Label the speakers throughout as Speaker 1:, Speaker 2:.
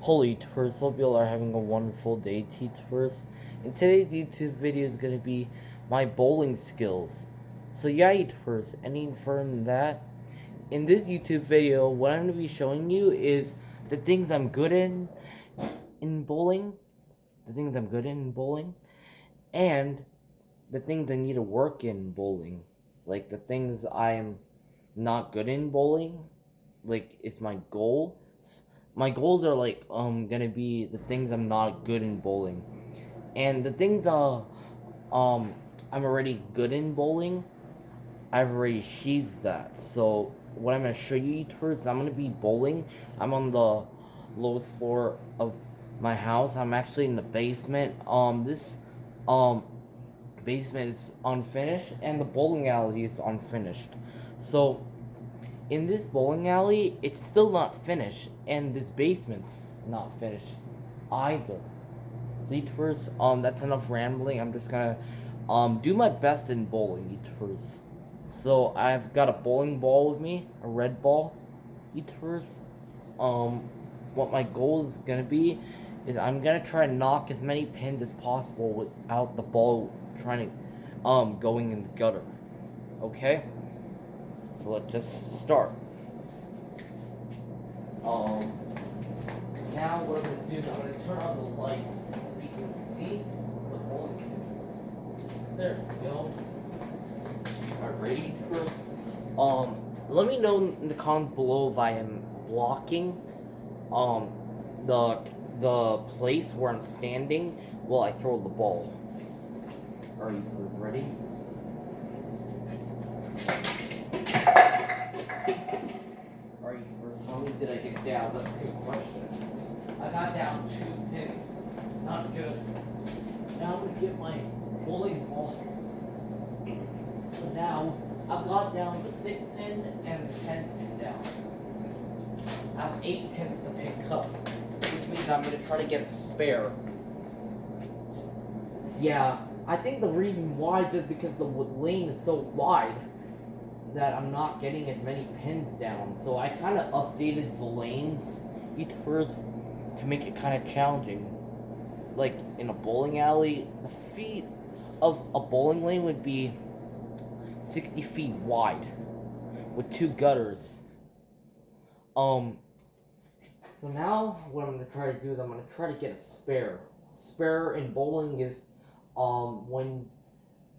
Speaker 1: Holy tours, hope you all are having a wonderful day, tours. And today's YouTube video is gonna be my bowling skills. So yeah, tours, any further than that, in this YouTube video, what I'm gonna be showing you is the things I'm good in bowling, and the things I need to work in bowling, like the things I'm not good in bowling, like is my goals. My goals are like gonna be the things I'm not good in bowling, and the things um I'm already good in bowling. I've already achieved that. So what I'm gonna show you towards, I'm gonna be bowling. I'm on the lowest floor of my house. I'm actually in the basement. This um basement is unfinished, and the bowling alley is unfinished. So in this bowling alley, it's still not finished, and this basement's not finished either. So tours, that's enough rambling. I'm just gonna do my best in bowling, tours. So I've got a bowling ball with me, a red ball, tours. Um, what my goal is gonna be is I'm gonna try to knock as many pins as possible without the ball trying to going in the gutter. Okay? So let's just start. Now what I'm gonna do is I'm gonna turn on the light so you can see the bowling pins. There we go. Alright, ready first? Let me know in the comments below if I am blocking um the place where I'm standing while I throw the ball. Are you ready? Alright, first, how many did I get down? That's a good question. I got down 2 pins. Not good. Now I'm gonna get my bowling ball. So now I've got down the 6 pin and the 10 pin down. I have 8 pins to pick up, which means I'm gonna try to get a spare. Yeah, I think the reason why is just because the lane is so wide that I'm not getting as many pins down. So I kind of updated the lanes first to make it kind of challenging. Like in a bowling alley, the feet of a bowling lane would be 60 feet wide with 2 gutters. So now what I'm gonna try to do is I'm gonna try to get a spare. Spare in bowling is when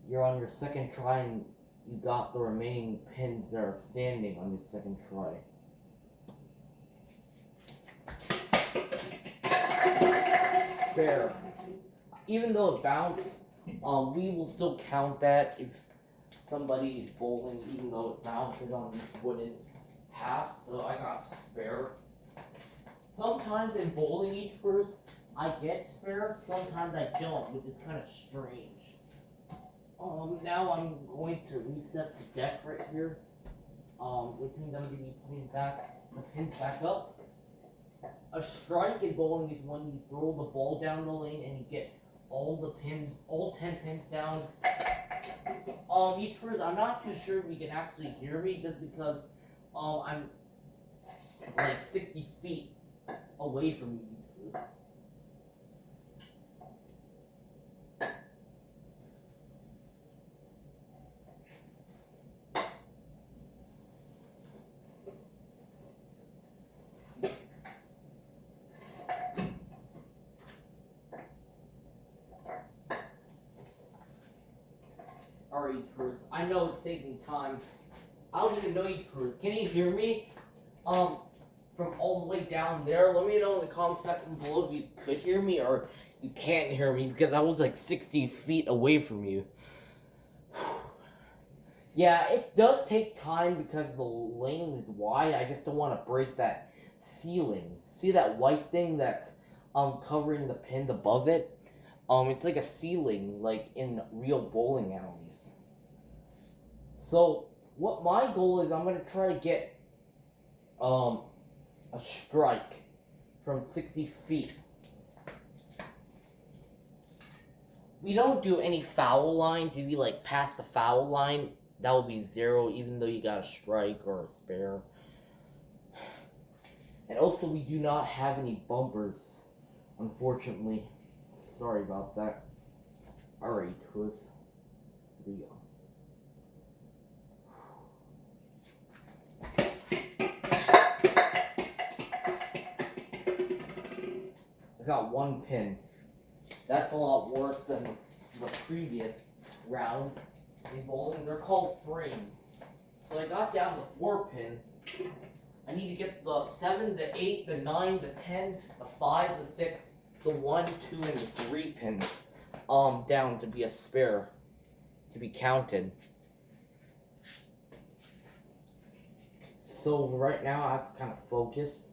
Speaker 1: you're on your second try and you got the remaining pins that are standing on your second try. Spare. Even though it bounced, we will still count that if somebody is bowling, even though it bounces on the wooden path. So I got spare. Sometimes in bowling eaters, I get spares, sometimes I don't, which is kind of strange. Now I'm going to reset the deck right here, which means I'm going to be putting the pins back up. A strike in bowling is when you throw the ball down the lane and you get all 10 pins down. Eaters, I'm not too sure if you can actually hear me just because, I'm like 60 feet away from you. Alright, Cruz. I know it's taking time. I don't even know you, Cruz. Can you hear me? From all the way down there. Let me know in the comment section below if you could hear me or you can't hear me because I was like 60 feet away from you. Yeah, it does take time because the lane is wide. I just don't want to break that ceiling. See that white thing that's covering the pins above it? It's like a ceiling, like in real bowling alleys. So what my goal is, I'm gonna try to get a strike from 60 feet. We don't do any foul lines. If you like pass the foul line, that would be 0, even though you got a strike or a spare. And also, we do not have any bumpers, unfortunately. Sorry about that. Alright, tourists. Here we go. I got one pin. That's a lot worse than the previous round in bowling. They're called frames. So I got down the 4 pin. I need to get the 7, the 8, the 9, the 10, the 5, the 6, the 1, 2, and the 3 pins down to be a spare, to be counted. So right now I have to kind of focus.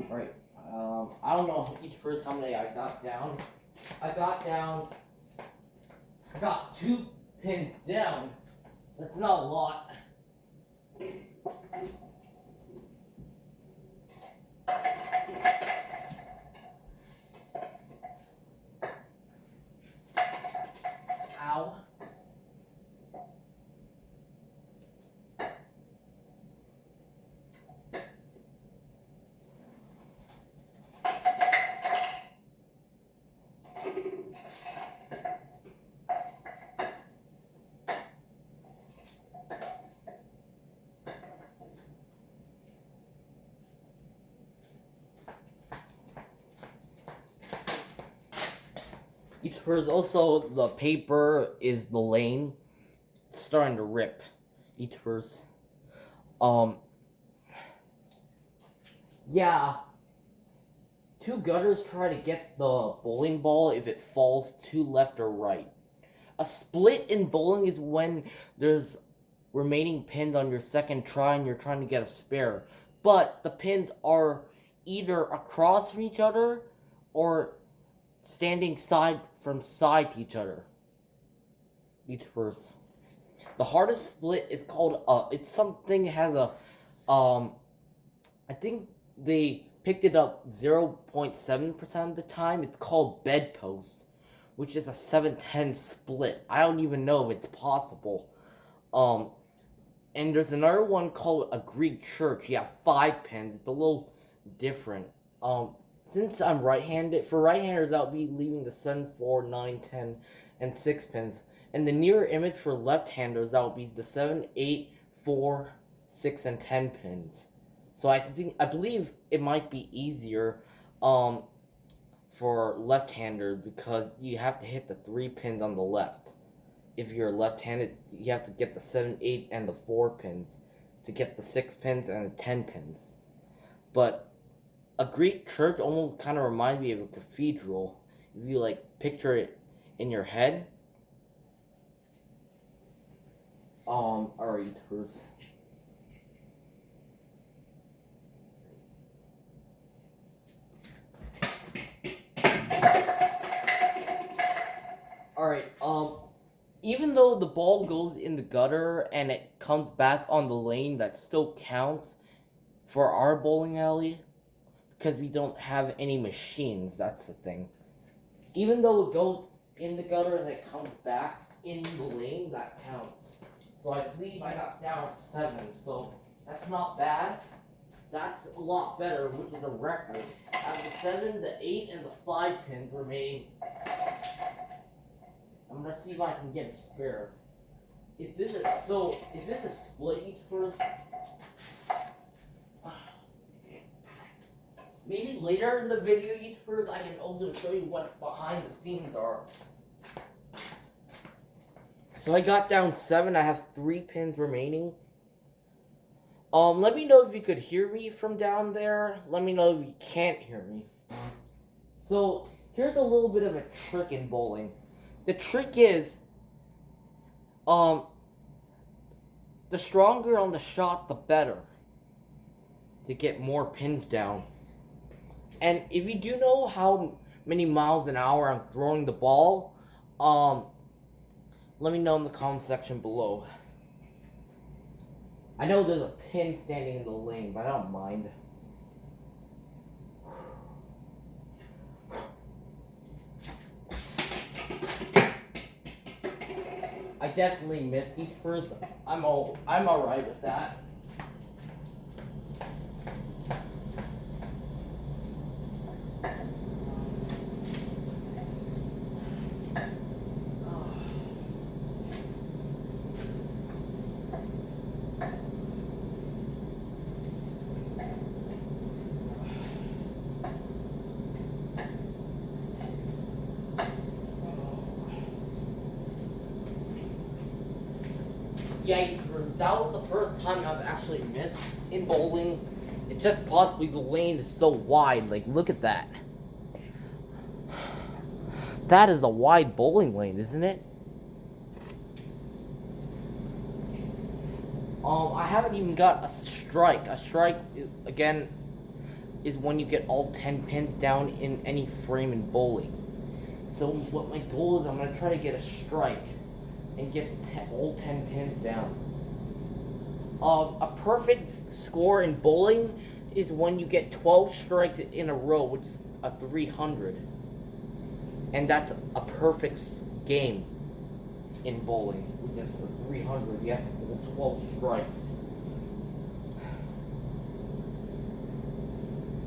Speaker 1: Alright, I don't know each person how many I got down. I got 2 pins down. That's not a lot. Ow. Each person also the paper is the lane. It's starting to rip. Each person. Yeah. 2 gutters try to get the bowling ball if it falls to left or right. A split in bowling is when there's remaining pins on your second try and you're trying to get a spare. But the pins are either across from each other or standing side from side to each other. Each verse. The hardest split is called it's something that has a I think they picked it up 0.7% of the time. It's called bedpost, which is a 7-10 split. I don't even know if it's possible. And there's another one called a Greek church. You have 5 pins. It's a little different. Since I'm right-handed, for right-handers, I'll be leaving the 7, 4, 9, 10, and 6 pins. And the near image for left-handers, that will be the 7, 8, 4, 6, and 10 pins. So I believe it might be easier for left-handers because you have to hit the 3 pins on the left. If you're left-handed, you have to get the 7, 8, and the 4 pins to get the 6 pins and the 10 pins. But a Greek church almost kind of reminds me of a cathedral. If you like picture it in your head. Alright, first. Alright, even though the ball goes in the gutter and it comes back on the lane, that still counts for our bowling alley. Because we don't have any machines, that's the thing. Even though it goes in the gutter and it comes back in the lane, that counts. So I believe I got down 7, so that's not bad. That's a lot better, which is a record. I have the 7, the 8, and the 5 pins remaining. I'm gonna see if I can get a spare. Is this a split first? Maybe later in the video, YouTubers, I can also show you what behind the scenes are. So I got down 7. I have 3 pins remaining. Let me know if you could hear me from down there. Let me know if you can't hear me. So here's a little bit of a trick in bowling. The trick is, the stronger on the shot, the better. To get more pins down. And if you do know how many miles an hour I'm throwing the ball, let me know in the comment section below. I know there's a pin standing in the lane, but I don't mind. definitely missed each person. I'm alright with that. Yeah, that was the first time I've actually missed in bowling. It's just possibly the lane is so wide. Like, look at that. That is a wide bowling lane, isn't it? I haven't even got a strike. A strike, again, is when you get all 10 pins down in any frame in bowling. So what my goal is, I'm going to try to get a strike and get all 10 pins down. A perfect score in bowling is when you get 12 strikes in a row, which is a 300. And that's a perfect game in bowling. With just a 300, you have to pull 12 strikes.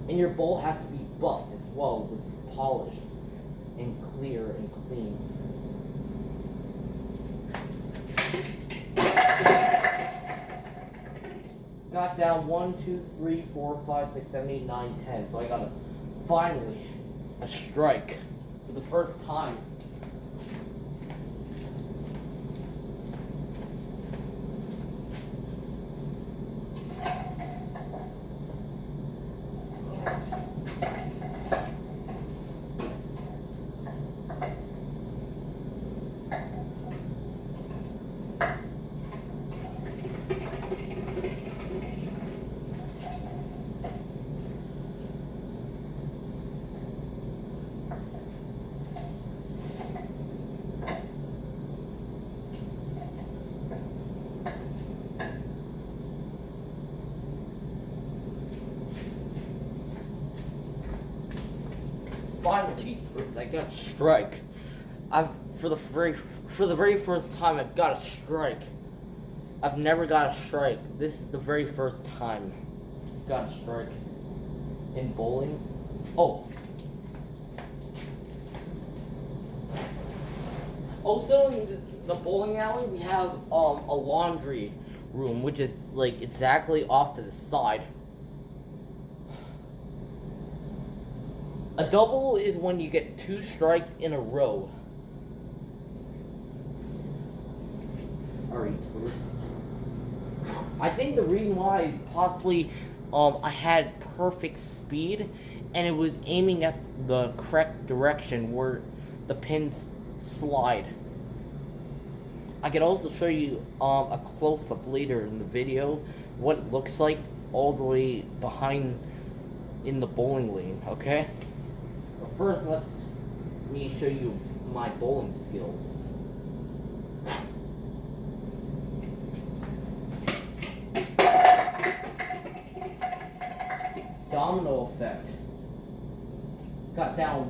Speaker 1: And your bowl has to be buffed as well, which is polished and clear and clean. Got down 1, 2, 3, 4, 5, 6, 7, 8, 9, 10. So I got finally a strike for the first time. Finally, I got a strike. For the very first time, I've got a strike. I've never got a strike. This is the very first time I've got a strike in bowling. Oh. Also, in the bowling alley, we have a laundry room, which is like exactly off to the side. A double is when you get 2 strikes in a row. Alright, I think the reason why is possibly I had perfect speed and it was aiming at the correct direction where the pins slide. I could also show you a close-up later in the video what it looks like all the way behind in the bowling lane, okay? But first, let me show you my bowling skills. Domino effect. Got down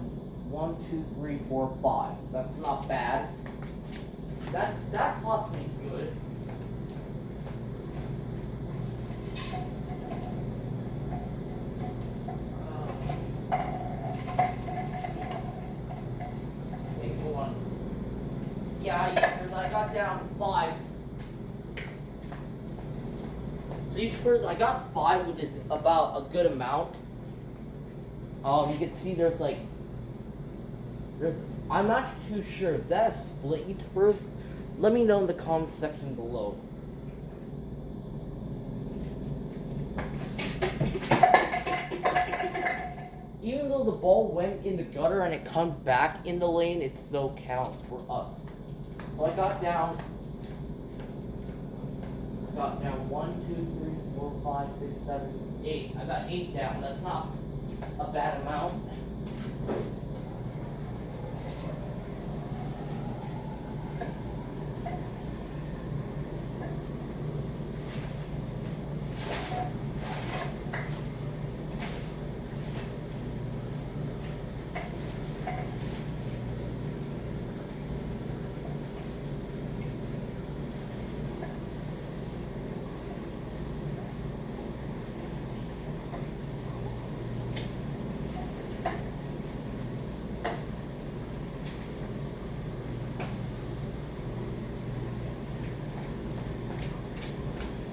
Speaker 1: 1, 2, 3, 4, 5. That's not bad. That's possibly good. Wait, hold on. Yeah, because I got down 5. So each person, I got 5, which is about a good amount. You can see there's I'm not too sure. Is that a split universe? Let me know in the comment section below. Even though the ball went in the gutter and it comes back in the lane, it still counts for us. So I got down 1, 2, 3, 4, 5, 6, 7, 8. I got 8 down. That's not a bad amount.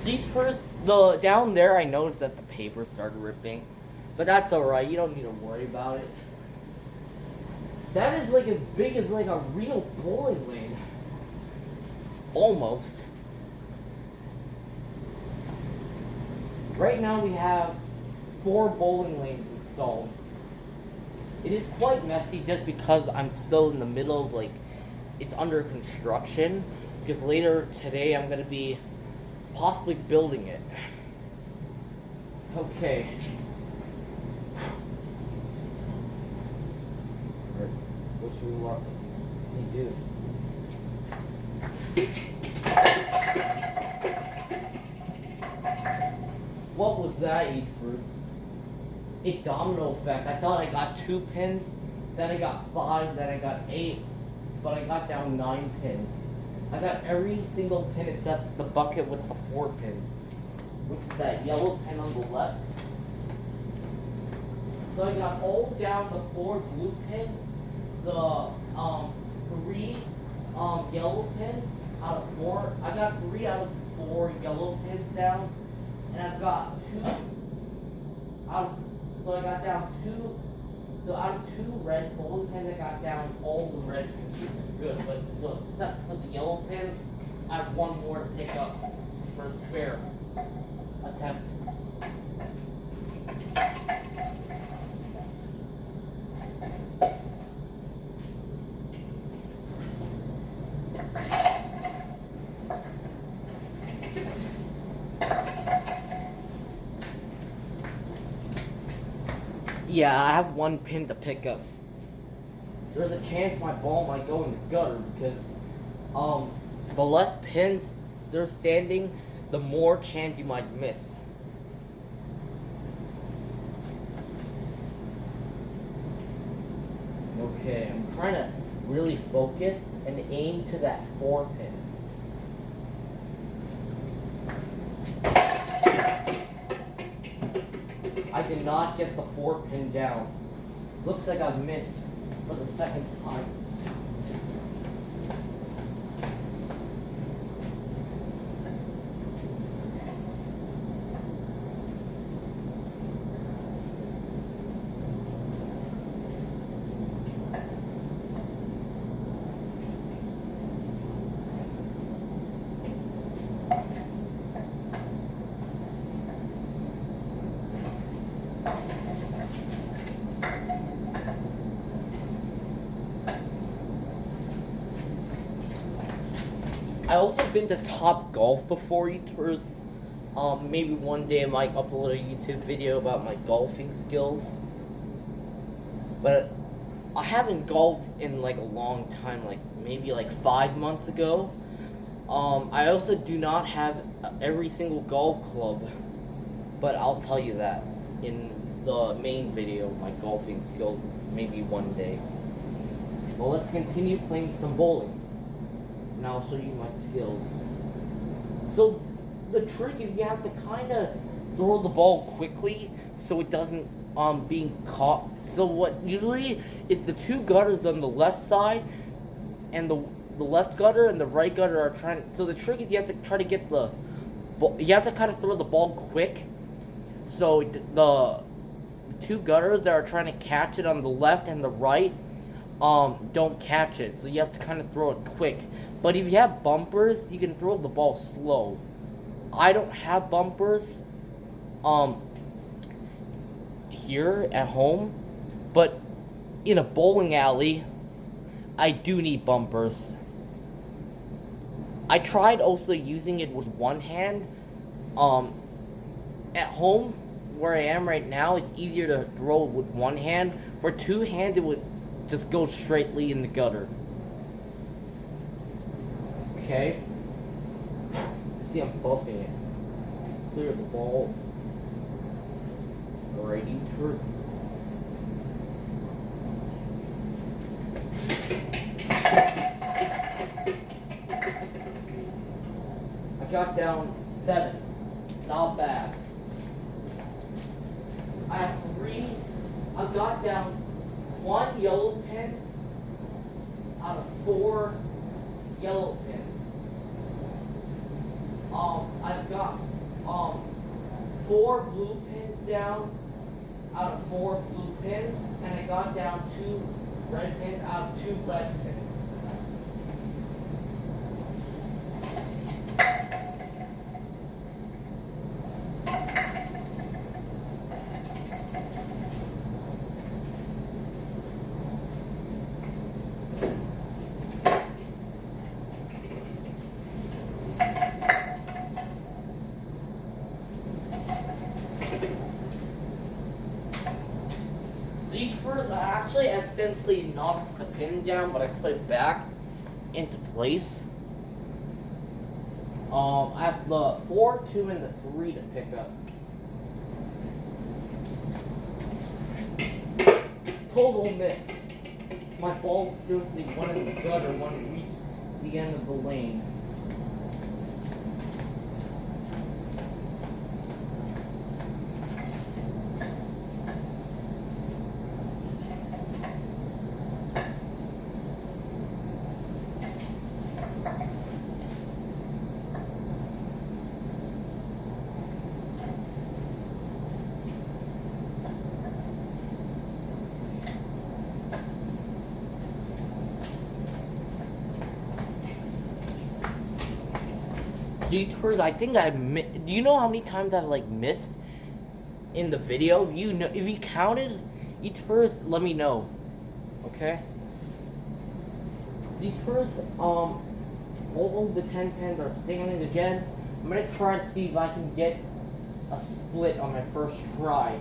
Speaker 1: See, first, the down there, I noticed that the paper started ripping, but that's alright. You don't need to worry about it. That is like as big as like a real bowling lane. Almost. Right now we have 4 bowling lanes installed. It is quite messy just because I'm still in the middle of like, it's under construction. Because later today I'm going to be possibly building it. Okay. Wish me luck. You do. What was that, Bruce? A domino effect. I thought I got 2 pins, then I got 5, then I got 8, but I got down 9 pins. I got every single pin except the bucket with the 4 pin, which is that yellow pin on the left. So I got all down the 4 blue pins, the 3 yellow pins out of 4. I got 3 out of 4 yellow pins down, and I've got 2 out. So I got down 2. So out of 2 red bowling pins, I got down all the red pins, which is good. But look, except for the yellow pins, I have 1 more to pick up for a spare attempt. Yeah, I have 1 pin to pick up. There's a chance my ball might go in the gutter because the less pins they're standing, the more chance you might miss. Okay, I'm trying to really focus and aim to that 4 pin. I did not get the 4 pin down. Looks like I've missed for the 2nd time. I also been to Top Golf before, YouTubers. Maybe one day I might upload a YouTube video about my golfing skills. But I haven't golfed in like a long time, like maybe like 5 months ago. I also do not have every single golf club, but I'll tell you that in the main video, my golfing skills, maybe one day. Well, let's continue playing some bowling. And I'll show you my skills. So the trick is you have to kind of throw the ball quickly so it doesn't being caught. So what usually is the 2 gutters on the left side and the left gutter and the right gutter are trying. So the trick is you have to try to get you have to kind of throw the ball quick. So the 2 gutters that are trying to catch it on the left and the right don't catch it. So you have to kind of throw it quick. But if you have bumpers, you can throw the ball slow. I don't have bumpers here at home, but in a bowling alley, I do need bumpers. I tried also using it with one hand. At home, where I am right now, it's easier to throw with one hand. For 2 hands, it would just go straightly in the gutter. Okay. See, I'm buffing it. Clear the ball. Alrighty, first. I got down 7. Not bad. I have 3. I got down 1 yellow pin out of 4 yellow pins. I've got 4 blue pins down out of 4 blue pins, and I got down 2 red pins out of 2 red pins. See, first I actually accidentally knocked the pin down, but I put it back into place. I have the 4, 2, and the 3 to pick up. Total miss. My ball seriously one in the gutter, one reached the end of the lane. YouTubers, I think do you know how many times I've like missed in the video? You know, if you counted, YouTubers, let me know. Okay. YouTubers, all of the 10 pins are standing again. I'm gonna try to see if I can get a split on my first try.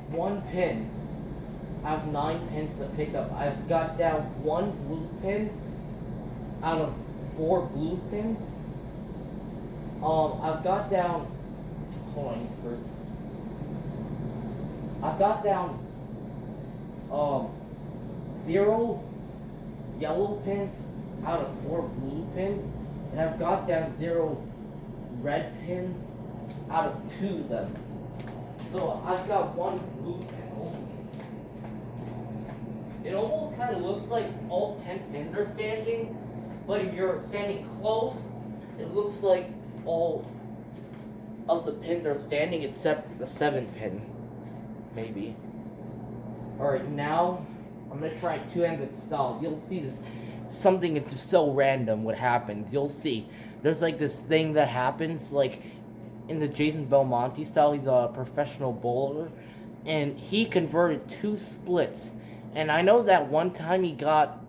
Speaker 1: One pin. I have 9 pins to pick up. I've got down 1 blue pin out of 4 blue pins. I've got down. Hold on first. I've got down 0 yellow pins out of 4 blue pins, and I've got down 0 red pins out of 2 of them. So I've got 1 blue pin only. It almost kind of looks like all 10 pins are standing, but if you're standing close, it looks like all of the pins are standing except the 7th pin, maybe. Alright, now I'm going to try a 2-handed style. You'll see this, something it's so random what happens. You'll see. There's like this thing that happens, like in the Jason Belmonte style. He's a professional bowler, and he converted 2 splits. And I know that one time he got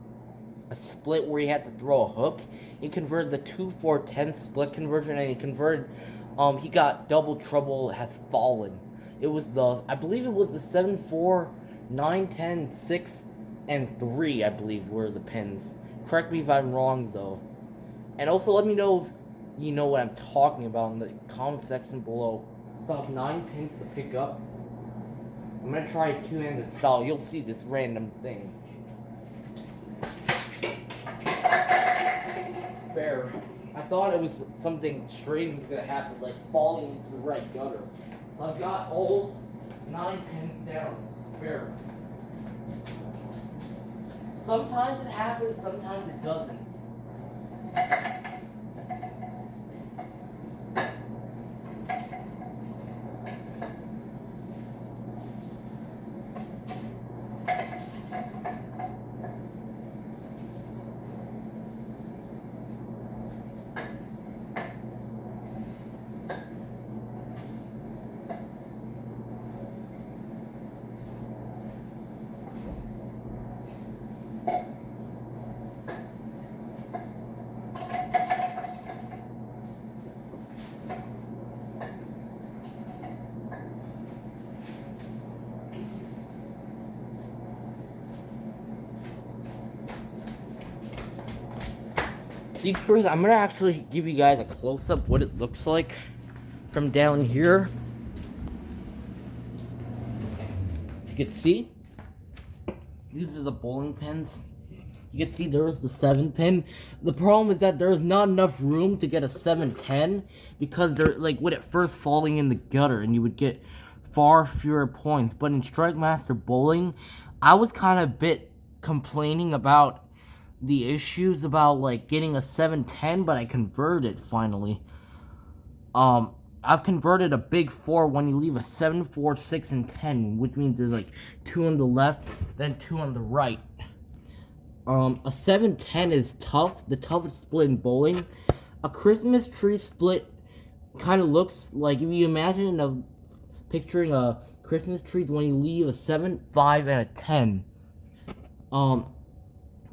Speaker 1: a split where he had to throw a hook. He converted the 2-4-10 split conversion, and he converted, he got double trouble has fallen. It was I believe it was the 7-4, 9-10, 6, and 3, I believe, were the pins. Correct me if I'm wrong, though. And also let me know if you know what I'm talking about in the comment section below. So I have 9 pins to pick up. I'm gonna try a 2-handed style. You'll see this random thing. Spare. I thought it was something strange was gonna happen, like falling into the right gutter. So I've got all 9 pins down. Spare. Sometimes it happens, sometimes it doesn't. See, first, I'm gonna actually give you guys a close-up what it looks like from down here. You can see, these are the bowling pins. You can see there's the 7 pin. The problem is that there's not enough room to get a 7-10 because they're like with it first falling in the gutter, and you would get far fewer points. But in Strike Master Bowling, I was kind of a bit complaining about the issues about like getting a 710, but I converted finally. Um, I've converted a big four when you leave a 7, 4, 6, and 10, which means there's like two on the left, then two on the right. A 710 is tough, the toughest split in bowling. A Christmas tree split kind of looks like, if you imagine picturing a Christmas tree when you leave a 7, 5, and a 10.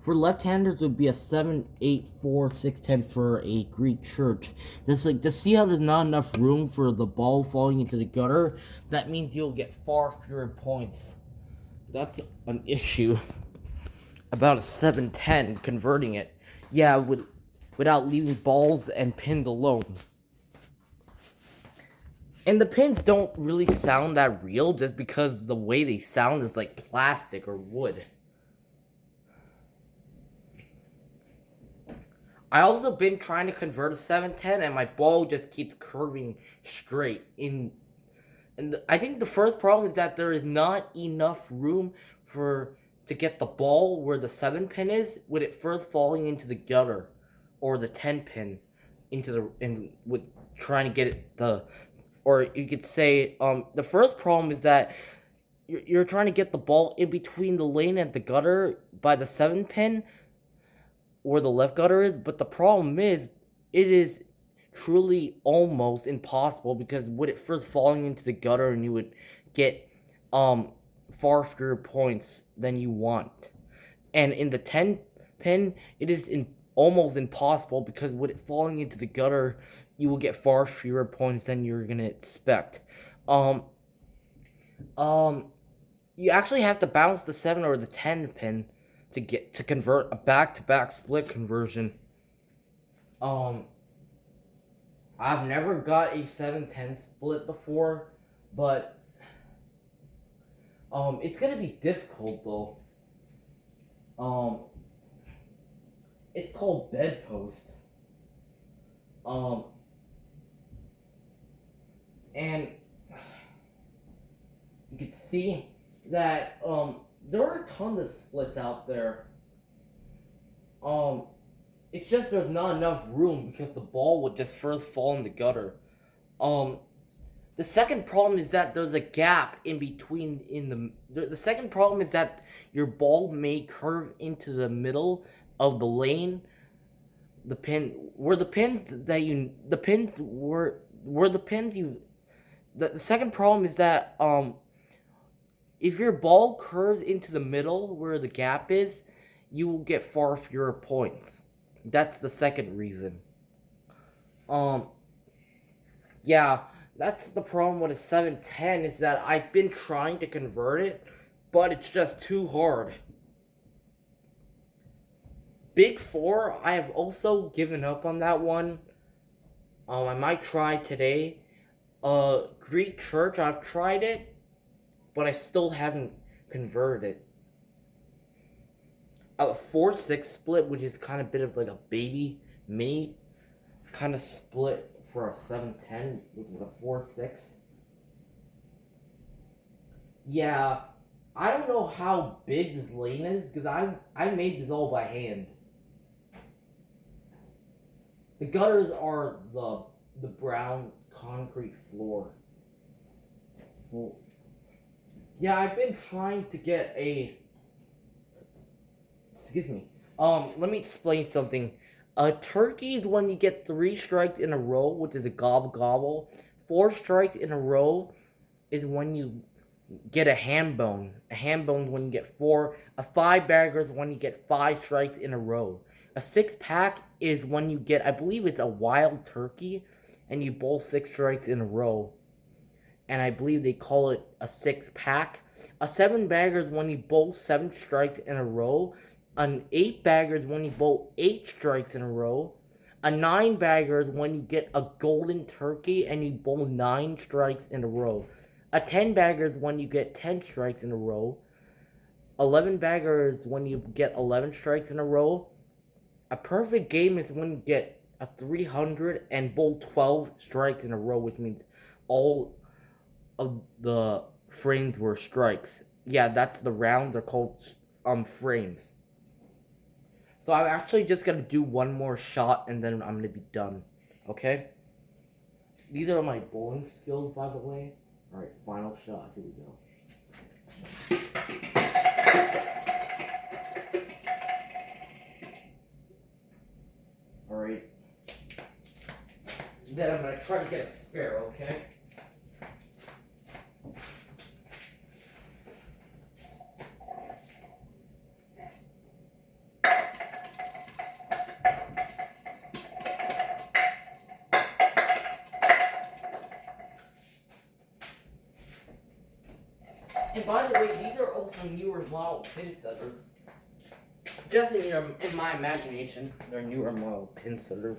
Speaker 1: For left-handers, it would be a 7, 8, 4, 6, 10 for a Greek church. Just like to see how there's not enough room for the ball falling into the gutter, that means you'll get far fewer points. That's an issue about a 710 converting it. Yeah, without leaving balls and pins alone. And the pins don't really sound that real just because the way they sound is like plastic or wood. I also been trying to convert a 710 and my ball just keeps curving straight in. And I think the first problem is that there is not enough room to get the ball where the 7 pin is with it first falling into the gutter, or the 10 pin with trying to get it or you could say the first problem is that you're trying to get the ball in between the lane and the gutter by the 7 pin where the left gutter is, but the problem is it is truly almost impossible because with it first falling into the gutter, and you would get far fewer points than you want. And in the 10 pin, it is almost impossible because with it falling into the gutter, you will get far fewer points than you're gonna expect. You actually have to bounce the 7 or the 10 pin to convert a back-to-back split conversion. I've never got a 710 split before, but it's gonna be difficult though. It's called bedpost. And you can see that there are tons of splits out there. It's just there's not enough room because the ball would just first fall in the gutter. The second problem is that there's a gap in between the second problem is that your ball may curve into the middle of the lane. The second problem is that if your ball curves into the middle where the gap is, you will get far fewer points. That's the second reason. Yeah, that's the problem with a 710 is that I've been trying to convert it, but it's just too hard. Big 4, I have also given up on that one. I might try today. Greek church, I've tried it, but I still haven't converted it. A 4-6 split, which is kind of a bit of like a baby mini kind of split for a 710, which is a 4-6. Yeah, I don't know how big this lane is because I made this all by hand. The gutters are the brown concrete floor. So, yeah, I've been trying to get excuse me. Let me explain something. A turkey is when you get 3 strikes in a row, which is a gobble gobble. 4 strikes in a row is when you get a ham bone. A ham bone is when you get 4. A 5-bagger is when you get 5 strikes in a row. A 6-pack is when you get, I believe it's a wild turkey, and you bowl 6 strikes in a row. And I believe they call it a 6-pack. A 7-bagger is when you bowl 7 strikes in a row. An 8-bagger is when you bowl 8 strikes in a row. A 9-bagger is when you get a golden turkey and you bowl 9 strikes in a row. A 10-bagger is when you get 10 strikes in a row. 11-bagger is when you get 11 strikes in a row. A perfect game is when you get a 300 and bowl 12 strikes in a row, which means all of the frames were strikes. Yeah, that's the round. They're called frames. So I'm actually just gonna do one more shot and then I'm gonna be done. Okay? These are my bowling skills, by the way. Alright, final shot. Here we go. Alright. Then I'm gonna try to get a spare, okay? And by the way, these are also newer model pin setters. Just in my imagination, they're newer model pin setters.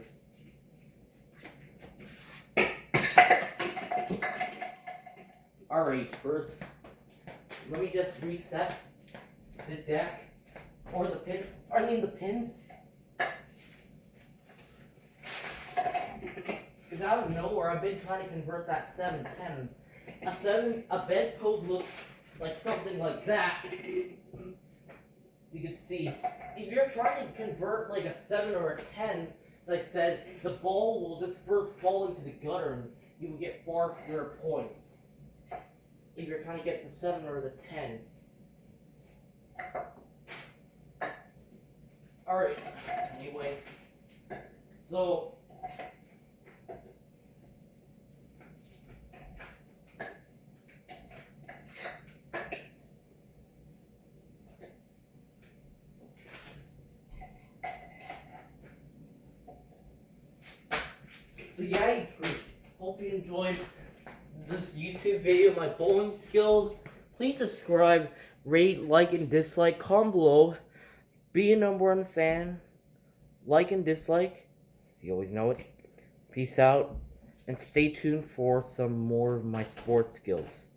Speaker 1: Alright, first, let me just reset the deck, or the pins, the pins. Because out of nowhere, I've been trying to convert that 710. A bedpost looks like something like that. You can see, if you're trying to convert like a 7 or a 10, as I said, the ball will just first fall into the gutter and you will get far fewer points. If you're trying to get the 7 or the 10. Alright, anyway, so yeah, hope you enjoyed this YouTube video, my bowling skills. Please subscribe, rate, like, and dislike. Comment below. Be a #1 fan. Like and dislike. You always know it. Peace out. And stay tuned for some more of my sports skills.